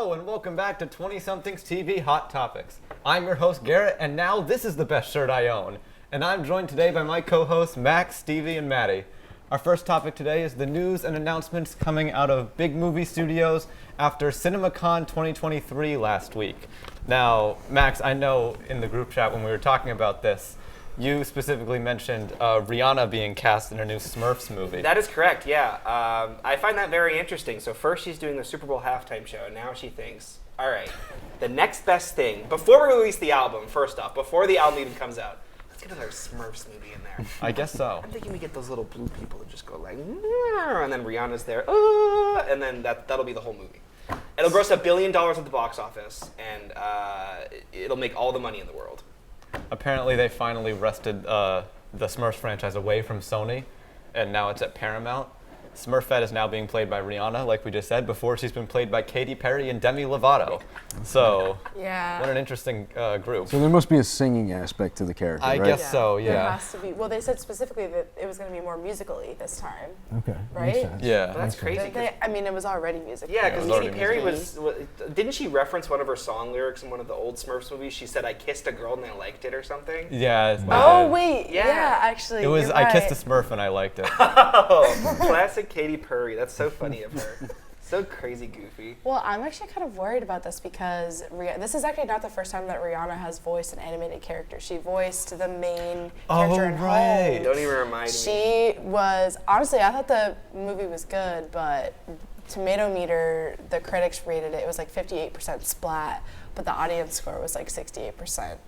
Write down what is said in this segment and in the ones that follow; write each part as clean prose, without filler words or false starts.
Hello and welcome back to 20-somethings TV Hot Topics. I'm your host Garrett, and now this is the best shirt I own. And I'm joined today by my co-hosts Max, Stevie, and Maddie. Our first topic today is the news and announcements coming out of big movie studios after CinemaCon 2023 last week. Now, Max, I know in the group chat when we were talking about this, you specifically mentioned Rihanna being cast in a new Smurfs movie. That is correct, yeah. I find that very interesting. So first she's doing the Super Bowl halftime show, and now she thinks, all right, the next best thing, before we release the album, first off, before the album even comes out, let's get another Smurfs movie in there. I guess so. I'm thinking we get those little blue people that just go like, and then Rihanna's there, and then that'll be the whole movie. It'll gross $1 billion at the box office, and it'll make all the money in the world. Apparently they finally wrested the Smurfs franchise away from Sony, and now it's at Paramount. Smurfette is now being played by Rihanna, like we just said. Before, she's been played by Katy Perry and Demi Lovato. So, yeah. What an interesting group. So there must be a singing aspect to the character, I right? guess so, yeah. There has to be. Well, they said specifically that it was going to be more musical-y this time. Okay. Right? Makes sense. Yeah. But that's crazy. I mean, it was already musical. Yeah, because it was Katy already Perry didn't she reference one of her song lyrics in one of the old Smurfs movies? She said, I kissed a girl and I liked it or something? Yeah. Oh, wait. Yeah. Yeah, actually. It was, you're I right. kissed a Smurf and I liked it. Oh, classic Katy Perry. That's so funny of her. So crazy goofy. Well, I'm actually kind of worried about this because this is actually not the first time that Rihanna has voiced an animated character. She voiced the main character in right. Home. Don't even remind me. She was, honestly, I thought the movie was good, but Tomato Meter, the critics rated it, it was like 58% splat, but the audience score was like 68%.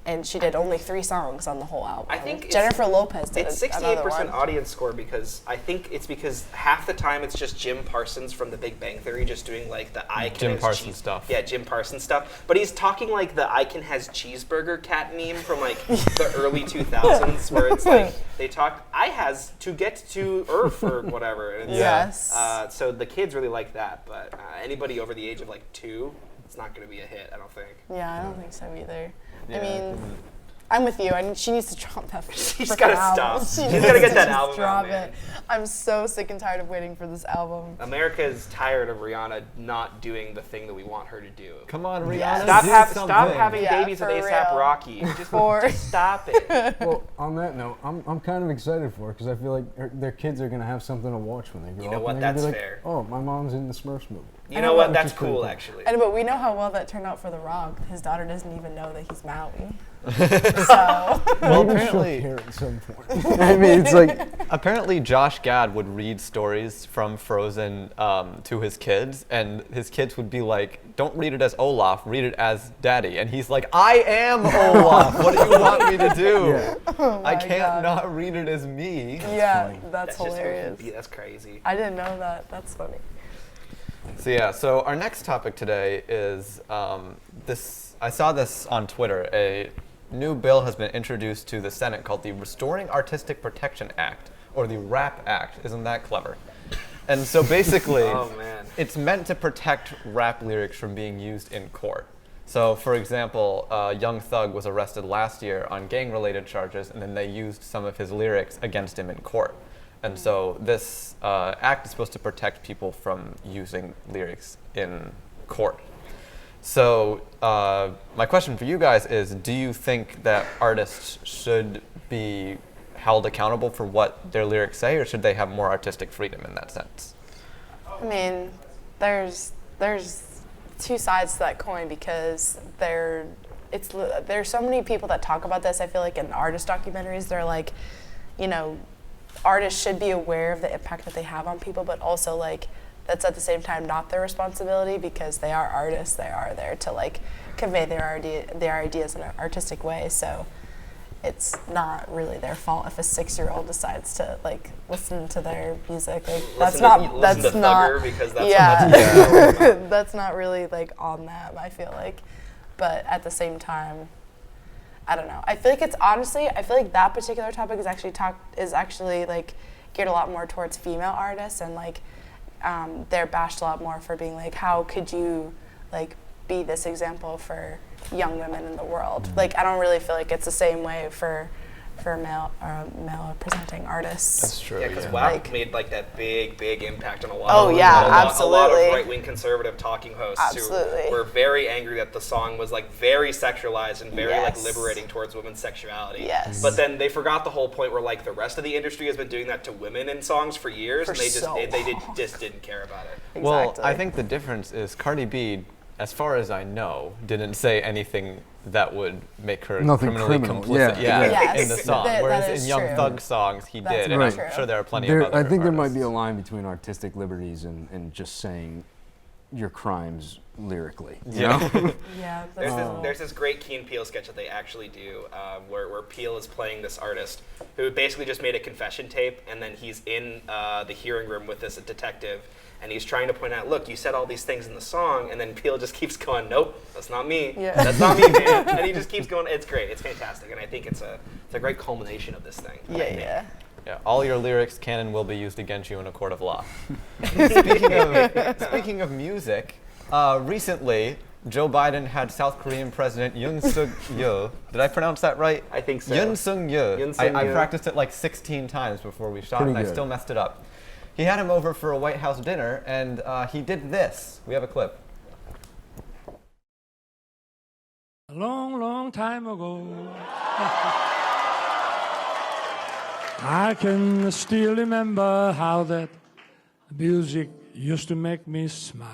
And she did only 3 songs on the whole album. I think Jennifer Lopez did it's another 68% one. audience score because I think it's because half the time it's just Jim Parsons from The Big Bang Theory just doing like the I can Jim has Parsons stuff. Yeah, Jim Parsons stuff. But he's talking like the I can has cheeseburger cat meme from like the early 2000s where it's like they talk I has to get to Earth or whatever. And Yes. so the kids really like that, but anybody over the age of like 2, it's not going to be a hit, I don't think. Yeah, I don't think so either. Yeah. I mean, I'm with you. She needs to drop that. She's frickin' gotta album. stop. She She's gotta needs get to that just album out, drop man. it. I'm so sick and tired of waiting for this album. America is tired of Rihanna not doing the thing that we want her to do. Come on, Rihanna. Yes. Stop something. having Yeah, babies with for ASAP real. Rocky. Just For stop it. Well, on that note, I'm kind of excited for it because I feel like their kids are gonna have something to watch when they grow up. You know what? and they're gonna That's be like, fair. Oh, my mom's in the Smurfs movie. You know what? Which That's is pretty cool, cool. actually. but we know how well that turned out for The Rock. His daughter doesn't even know that he's Maui. So Well, Maybe she'll apparently, care at some point. I mean, it's like apparently Josh Gad would read stories from Frozen to his kids, and his kids would be like, don't read it as Olaf, read it as Daddy. And he's like, I am Olaf. What do you want me to do? Yeah. oh I my can't God. not read it as me. Yeah, funny. that's just hilarious. That's crazy. I didn't know that. That's funny. So our next topic today is this. I saw this on Twitter. A new bill has been introduced to the Senate called the Restoring Artistic Protection Act, or the RAP Act. Isn't that clever? And so basically, Oh, man. it's meant to protect rap lyrics from being used in court. So, for example, Young Thug was arrested last year on gang-related charges, and then they used some of his lyrics against him in court. And so this act is supposed to protect people from using lyrics in court. So my question for you guys is, do you think that artists should be held accountable for what their lyrics say, or should they have more artistic freedom in that sense? I mean, there's 2 sides to that coin because there's so many people that talk about this. I feel like in artist documentaries, they're like, you know, artists should be aware of the impact that they have on people, but also like that's at the same time not their responsibility because they are artists. They are there to like convey their ideas in an artistic way. So it's not really their fault if a 6-year-old decides to like listen to their music. Like that's not Thugger because that's yeah. what that's That's not really like on them, I feel like. But at the same time, I don't know. I feel like I feel like that particular topic is actually like geared a lot more towards female artists, and like they're bashed a lot more for being like, how could you like be this example for young women in the world? Like I don't really feel like it's the same way for for male presenting artists. That's true. Yeah, because WAP Like- made like that big impact on a lot. Oh, of, yeah, a lot absolutely. of right-wing conservative talking hosts Absolutely. who were very angry that the song was like very sexualized and very like Yes. liberating towards women's sexuality. Yes. But then they forgot the whole point where like the rest of the industry has been doing that to women in songs for years, For and they just so just didn't care about it. Well, Exactly. I think the difference is Cardi B, as far as I know, didn't say anything that would make her Nothing criminally criminal. complicit. Yeah. Yes. In the song. That Whereas is in Young true. Thug songs, he That's did, and very I'm true. sure there are plenty There, of other I think there might artists. be a line between artistic liberties and just saying your crimes lyrically. You Yeah. know? Yeah, There's that's this, there's this great Key and Peele sketch that they actually do where Peele is playing this artist who basically just made a confession tape, and then he's in the hearing room with this detective, and he's trying to point out, look, you said all these things in the song, and then Peele just keeps going, nope, that's not me. Yeah. That's not me, man. And he just keeps going. It's great. It's fantastic, and I think it's a great culmination of this thing. I think. yeah. Yeah, all your lyrics can and will be used against you in a court of law. Speaking of music, recently Joe Biden had South Korean President Yoon Suk Yeol. Did I pronounce that right? I think so. Yoon Suk Yeol. Yoon I Suk-yeol. practiced it like 16 times before we shot, Pretty and I good. still messed it up. He had him over for a White House dinner, and he did this. We have a clip. A long, long time ago, I can still remember how that music used to make me smile.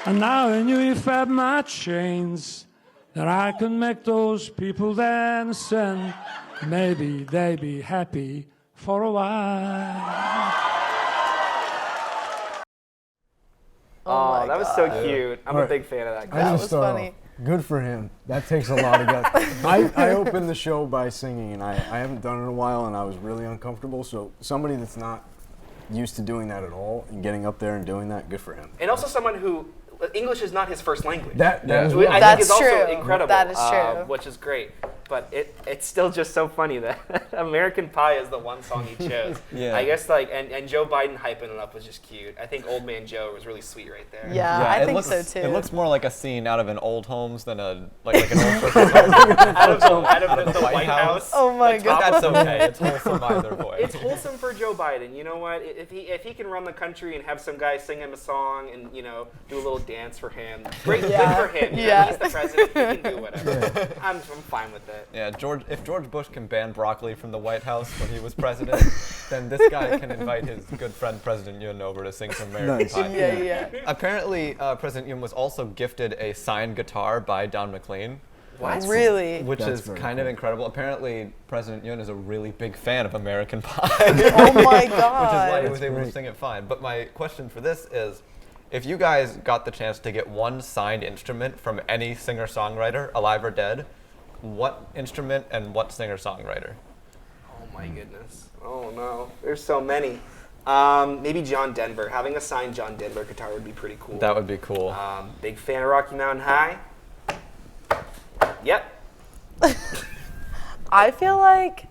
And now I knew if I had my chains, that I could make those people dance, and maybe they'd be happy for a while. Oh, that was so God. cute. I'm a Alright. big fan of that. I guy. That just was thought, funny. good for him. That takes a lot of guts. I opened the show by singing, and I haven't done it in a while, and I was really uncomfortable. So somebody that's not used to doing that at all and getting up there and doing that, good for him. And also someone who English is not his first language. That Yeah. is I think well. That's is also true. incredible. That is true. Which is great. But it's still just so funny that American Pie is the one song he chose. Yeah. I guess and Joe Biden hyping it up was just cute. I think Old Man Joe was really sweet right there. Yeah, I it think looks, so too. It looks more like a scene out of an old Homes than an old person's home. Out of the White House. Oh my the top God. That's okay. It's wholesome either way. It's wholesome for Joe Biden. You know what? If he can run the country and have some guy sing him a song and do a little dance for him, great, Yeah. good for him. Yeah. He's the president. He can do whatever. I'm fine with it. Yeah, if George Bush can ban broccoli from the White House when he was president, then this guy can invite his good friend President Yoon over to sing some American Nice. Pie. Yeah. Apparently, President Yoon was also gifted a signed guitar by Don McLean, What? Really? which That's is very kind of cool. incredible. Apparently, President Yoon is a really big fan of American Pie. Oh my Which is why he God. was able to great. sing it fine. But my question for this is, if you guys got the chance to get one signed instrument from any singer-songwriter, alive or dead, what instrument and what singer-songwriter? Oh my goodness. Oh no. There's so many. Maybe John Denver. Having a signed John Denver guitar would be pretty cool. That would be cool. Big fan of Rocky Mountain High. Yep. I feel like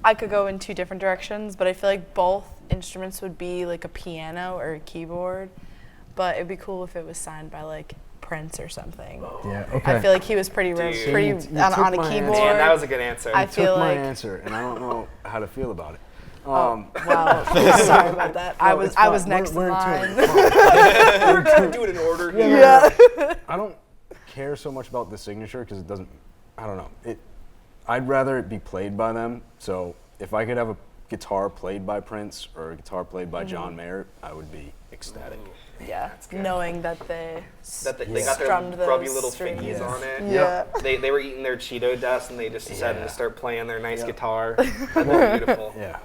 I could go in two different directions, but I feel like both instruments would be like a piano or a keyboard. But it'd be cool if it was signed by like Prince or something. Yeah. Okay. I feel like he was pretty Dude. pretty You on took a my keyboard. answer. Man, that was a good answer. I took feel my like answer, and I don't know how to feel about it. wow, sorry about that. I No, was it's I was fine. next We're in into line. it. We're trying to do it in order here. Yeah. I don't care so much about the signature because it doesn't. I don't know. I'd rather it be played by them. So if I could have a guitar played by Prince or a guitar played by John Mayer, I would be ecstatic. Yeah. good. Knowing that they That they Yeah. got their strummed grubby those little strings. fingies on it. Yeah. They were eating their Cheeto dust and they just decided Yeah. to start playing their nice Yeah. guitar. That's beautiful. Yeah.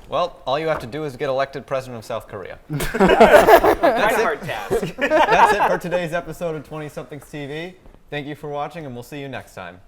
Well, all you have to do is get elected president of South Korea. Kind of hard task. That's it for today's episode of 20 Somethings TV. Thank you for watching, and we'll see you next time.